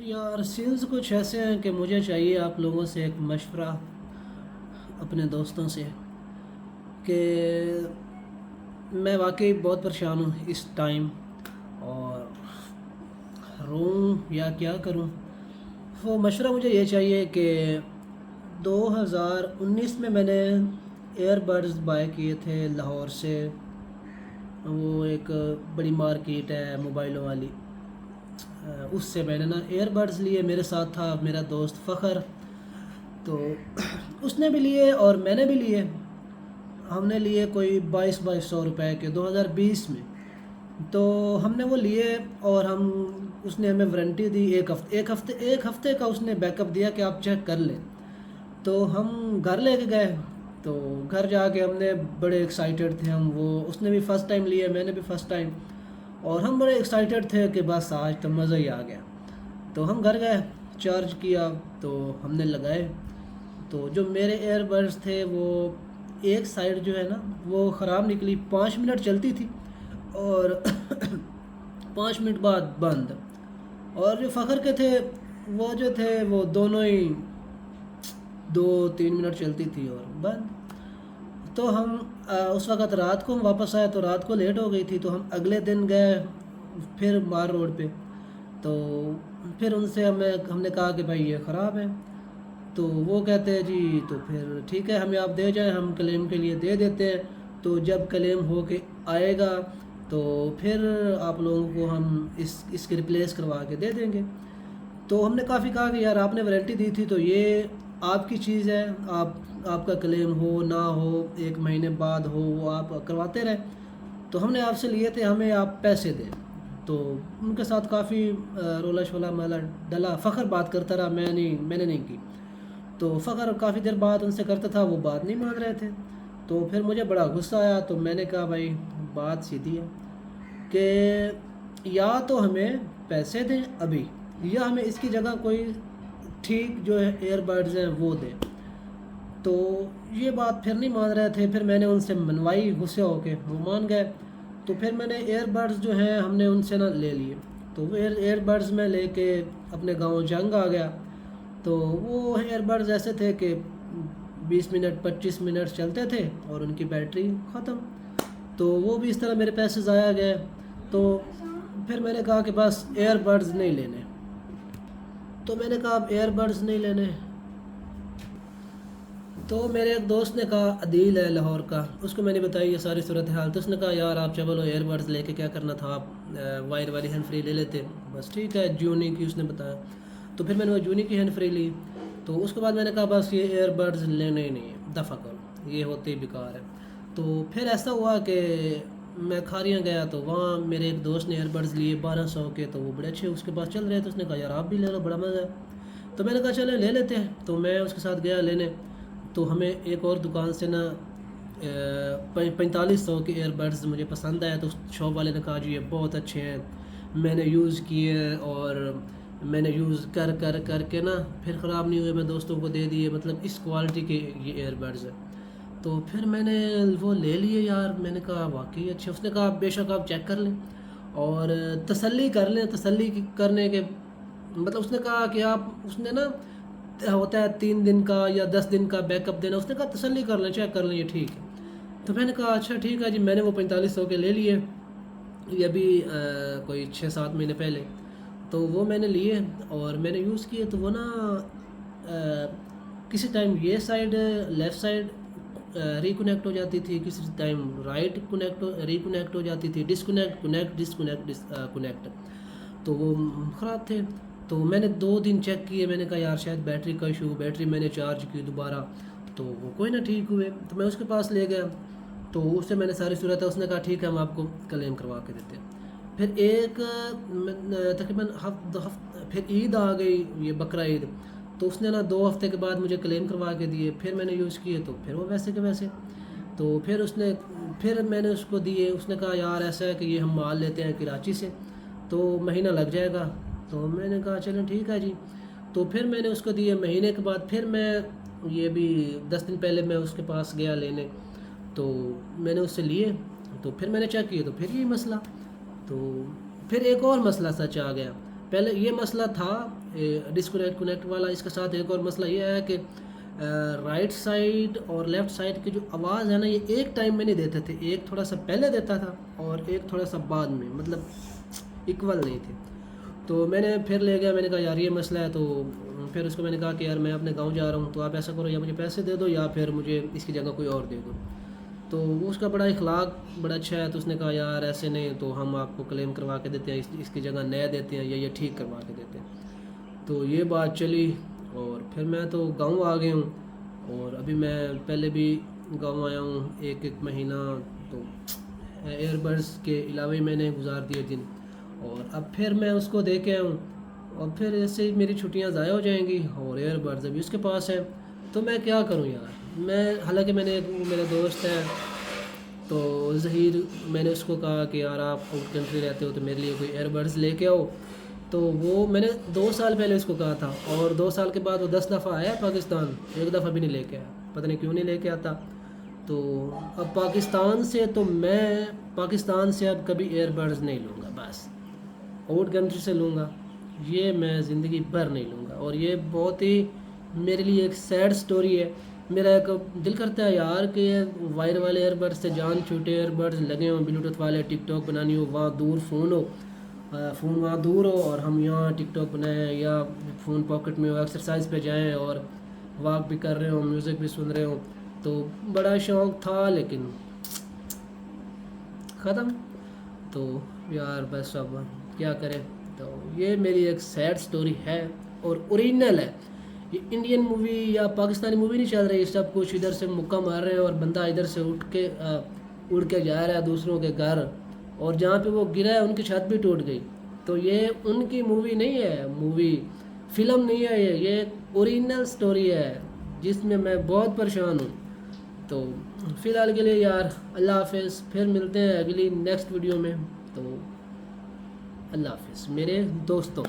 یار سیلز کچھ ایسے ہیں کہ مجھے چاہیے آپ لوگوں سے ایک مشورہ اپنے دوستوں سے کہ میں واقعی بہت پریشان ہوں اس ٹائم، اور روں یا کیا کروں۔ وہ مشورہ مجھے یہ چاہیے کہ 2019 میں نے ایئر بڈز بائی کیے تھے لاہور سے، وہ ایک بڑی مارکیٹ ہے موبائلوں والی، اس سے میں نے ایئر بڈز لیے۔ میرے ساتھ تھا میرا دوست فخر، تو اس نے بھی لیے اور میں نے بھی لیے۔ ہم نے لیے کوئی 2200 روپے کے 2020 میں، تو ہم نے وہ لیے اور اس نے ہمیں وارنٹی دی ایک ہفتے کا اس نے بیک اپ دیا کہ آپ چیک کر لیں۔ تو ہم گھر لے کے گئے، تو گھر جا کے ہم نے بڑے ایکسائٹیڈ تھے اس نے بھی فرسٹ ٹائم لیے، میں نے بھی فرسٹ ٹائم، اور ہم بڑے ایکسائٹیڈ تھے کہ بس آج تو مزہ ہی آ گیا۔ تو ہم گھر گئے، چارج کیا تو ہم نے لگائے، تو جو میرے ایئر بڈز تھے وہ ایک سائڈ جو ہے نا وہ خراب نکلی، 5 منٹ چلتی تھی اور 5 منٹ بعد بند، اور جو فخر کے تھے وہ جو تھے وہ دونوں ہی 2-3 منٹ چلتی تھی اور بند۔ تو ہم اس وقت رات کو ہم واپس آئے تو رات کو لیٹ ہو گئی تھی، تو ہم اگلے دن گئے پھر مار روڈ پہ، تو پھر ان سے ہم نے کہا کہ بھائی یہ خراب ہے، تو وہ کہتے ہیں جی تو پھر ٹھیک ہے ہمیں آپ دے جائیں، ہم کلیم کے لیے دے دیتے ہیں، تو جب کلیم ہو کے آئے گا تو پھر آپ لوگوں کو ہم اس کے ریپلیس کروا کے دے دیں گے۔ تو ہم نے کافی کہا کہ یار آپ نے وارنٹی دی تھی تو یہ آپ کی چیز ہے، آپ کا کلیم ہو نہ ہو، 1 مہینے بعد ہو، وہ آپ کرواتے رہے، تو ہم نے آپ سے لیے تھے، ہمیں آپ پیسے دیں۔ تو ان کے ساتھ کافی رولا شولا مالا ڈلا، فخر بات کرتا رہا، میں نے نہیں کی، تو فخر کافی دیر بعد ان سے کرتا تھا، وہ بات نہیں مان رہے تھے، تو پھر مجھے بڑا غصہ آیا، تو میں نے کہا بھائی بات سیدھی ہے کہ یا تو ہمیں پیسے دیں ابھی، یا ہمیں اس کی جگہ کوئی ٹھیک جو ہے ایئر بڈز ہیں وہ دیں۔ تو یہ بات پھر نہیں مان رہے تھے، پھر میں نے ان سے منوائی غصے ہو کے، وہ مان گئے، تو پھر میں نے ایئر بڈز جو ہیں ہم نے ان سے لے لیے، تو وہ ایئر بڈز میں لے کے اپنے گاؤں جنگ آ گیا۔ تو وہ ایئر بڈز ایسے تھے کہ 20 منٹ 25 منٹ چلتے تھے اور ان کی بیٹری ختم، تو وہ بھی اس طرح میرے پیسے ضائع گئے۔ تو پھر میں نے کہا کہ بس ایئر بڈز نہیں لینے، تو میں نے کہا اب ایئر بڈز نہیں لینے، تو میرے ایک دوست نے کہا عدیل ہے لاہور کا، اس کو میں نے بتائی یہ ساری صورتحال، تو اس نے کہا یار آپ چلو ایئر بڈز لے کے کیا کرنا تھا، آپ وائر والی ہینڈ فری لے لیتے، بس ٹھیک ہے جونی کی اس نے بتایا، تو پھر میں نے وہ جونی کی ہینڈ فری لی، تو اس کے بعد میں نے کہا بس یہ ایئر بڈز لینے ہی نہیں ہے، دفع کرو، یہ ہوتے ہی بیکار ہے۔ تو پھر ایسا ہوا کہ میں کھاریاں گیا، تو وہاں میرے ایک دوست نے ایئر بڈز لیے 1200 کے، تو وہ بڑے اچھے اس کے پاس چل رہے تھے، اس نے کہا یار آپ بھی لے لو بڑا مزہ ہے، تو میں نے کہا چلیں لے لیتے ہیں، تو میں اس کے ساتھ گیا لینے، تو ہمیں ایک اور دکان سے 4500 کے ایئر بڈز مجھے پسند آیا، تو اس شاپ والے نے کہا جی یہ بہت اچھے ہیں، میں نے یوز کیے اور میں نے یوز کر کے پھر خراب نہیں ہوئے، میں دوستوں کو دے دیے، مطلب اس کوالٹی کے یہ ایئر بڈز ہیں۔ تو پھر میں نے وہ لے لیے یار، میں نے کہا واقعی اچھے، اس نے کہا بے شک آپ چیک کر لیں اور تسلی کر لیں، تسلی کرنے کے مطلب اس نے کہا کہ آپ اس نے ہوتا ہے 3 دن کا یا 10 دن کا بیک اپ دینا، اس نے کہا تسلی کر لیں، چیک کر لیں یہ ٹھیک ہے۔ تو میں نے کہا اچھا ٹھیک ہے جی، میں نے وہ 4500 کے لے لیے، یہ ابھی کوئی 6-7 مہینے پہلے، تو وہ میں نے لیے اور میں نے یوز کیے، تو وہ کسی ٹائم یہ سائڈ لیفٹ سائڈ ریکنیکٹ ہو جاتی تھی، کسی ٹائم رائٹ ریکنیکٹ ہو جاتی تھی، کنیکٹ، تو وہ خراب تھے۔ تو میں نے 2 دن چیک کیے، میں نے کہا یار شاید بیٹری کا ایشو، بیٹری میں نے چارج کی دوبارہ، تو وہ کوئی نہ ٹھیک ہوئے، تو میں اس کے پاس لے گیا، تو اس سے میں نے ساری صورت ہے، اس نے کہا ٹھیک ہے ہم آپ کو کلیم کروا کے دیتے ہیں۔ پھر تقریباً پھر عید آ گئی، یہ بقرہ عید، تو اس نے 2 ہفتے کے بعد مجھے کلیم کروا کے دیے، پھر میں نے یوز کیے تو پھر وہ ویسے کے ویسے، تو پھر میں نے اس کو دیے، اس نے کہا یار ایسا ہے کہ یہ ہم مال لیتے ہیں کراچی سے، تو مہینہ لگ جائے گا، تو میں نے کہا چلیں ٹھیک ہے جی، تو پھر میں نے اس کو دیے، مہینے کے بعد پھر میں یہ بھی 10 دن پہلے میں اس کے پاس گیا لینے، تو میں نے اس سے لیے، تو پھر میں نے چیک کیے تو پھر یہی مسئلہ، تو پھر ایک اور مسئلہ سچ آ گیا پہلے یہ مسئلہ تھا ڈسکنیکٹ والا. اس کے ساتھ ایک اور مسئلہ یہ ہے کہ رائٹ سائڈ اور لیفٹ سائڈ کی جو آواز ہے نا یہ ایک ٹائم میں نہیں دیتے تھے, ایک تھوڑا سا پہلے دیتا تھا اور ایک تھوڑا سا بعد میں, مطلب ایکول نہیں تھے. تو میں نے پھر لے گیا, میں نے کہا یار یہ مسئلہ ہے. تو پھر اس کو میں نے کہا کہ یار میں اپنے گاؤں جا رہا ہوں, تو آپ ایسا کرو یا مجھے پیسے دے دو یا پھر مجھے اس کی جگہ کوئی اور دے دو. تو اس کا بڑا اخلاق بڑا اچھا ہے, تو اس نے کہا یار ایسے نہیں, تو ہم آپ کو کلیم کروا کے دیتے ہیں, اس کی جگہ نیا دیتے ہیں یا یہ ٹھیک کروا کے دیتے ہیں. تو یہ بات چلی اور پھر میں تو گاؤں آ گیا ہوں. اور ابھی میں پہلے بھی گاؤں آیا ہوں ایک مہینہ, تو ایئر بڈس کے علاوہ ہی میں نے گزار دیے دن. اور اب پھر میں اس کو دے کے آیا ہوں, اور پھر ایسے ہی میری چھٹیاں ضائع ہو جائیں گی اور ایئر بڈز ابھی اس کے پاس ہیں. تو میں کیا کروں یار, میں حالانکہ میں نے میرا دوست ہے تو ظہیر, میں نے اس کو کہا کہ یار آپ آؤٹ کنٹری رہتے ہو تو میرے لیے کوئی ایئر بڈز لے کے آؤ. تو وہ میں نے 2 سال پہلے اس کو کہا تھا, اور 2 سال کے بعد وہ 10 دفعہ آیا پاکستان, ایک دفعہ بھی نہیں لے کے آیا, پتہ نہیں کیوں نہیں لے کے آتا. تو اب پاکستان سے, تو میں پاکستان سے اب کبھی ایئر بڈز نہیں لوں گا, بس آؤٹ کنٹری سے لوں گا, یہ میں زندگی بھر نہیں لوں گا. اور یہ بہت ہی میرے لیے ایک سیڈ سٹوری ہے. میرا ایک دل کرتا ہے یار کہ وائر والے ایئر بڈز سے جان چھوٹے ایئر بڈز لگے ہوں, بلوٹوتھ والے, ٹک ٹاک بنانی ہو, وہاں دور فون ہو, فون وہاں دور ہو اور ہم یہاں ٹک ٹاک بنائیں, یا فون پاکٹ میں ہو, ایکسرسائز پہ جائیں اور واک بھی کر رہے ہوں, میوزک بھی سن رہے ہوں. تو بڑا شوق تھا لیکن ختم. تو یار بس اب کیا کریں. تو یہ میری ایک سیڈ سٹوری ہے اور اوریجنل ہے. یہ انڈین مووی یا پاکستانی مووی نہیں چل رہی, سب کچھ ادھر سے مکہ مار رہے ہیں اور بندہ ادھر سے اڑ کے جا رہا ہے دوسروں کے گھر, اور جہاں پہ وہ گرا ہے ان کی چھت بھی ٹوٹ گئی. تو یہ ان کی مووی نہیں ہے, مووی فلم نہیں ہے, یہ اوریجنل سٹوری ہے جس میں میں بہت پریشان ہوں. تو فی الحال کے لیے یار اللہ حافظ, پھر ملتے ہیں اگلی نیکسٹ ویڈیو میں. تو اللہ حافظ میرے دوستوں.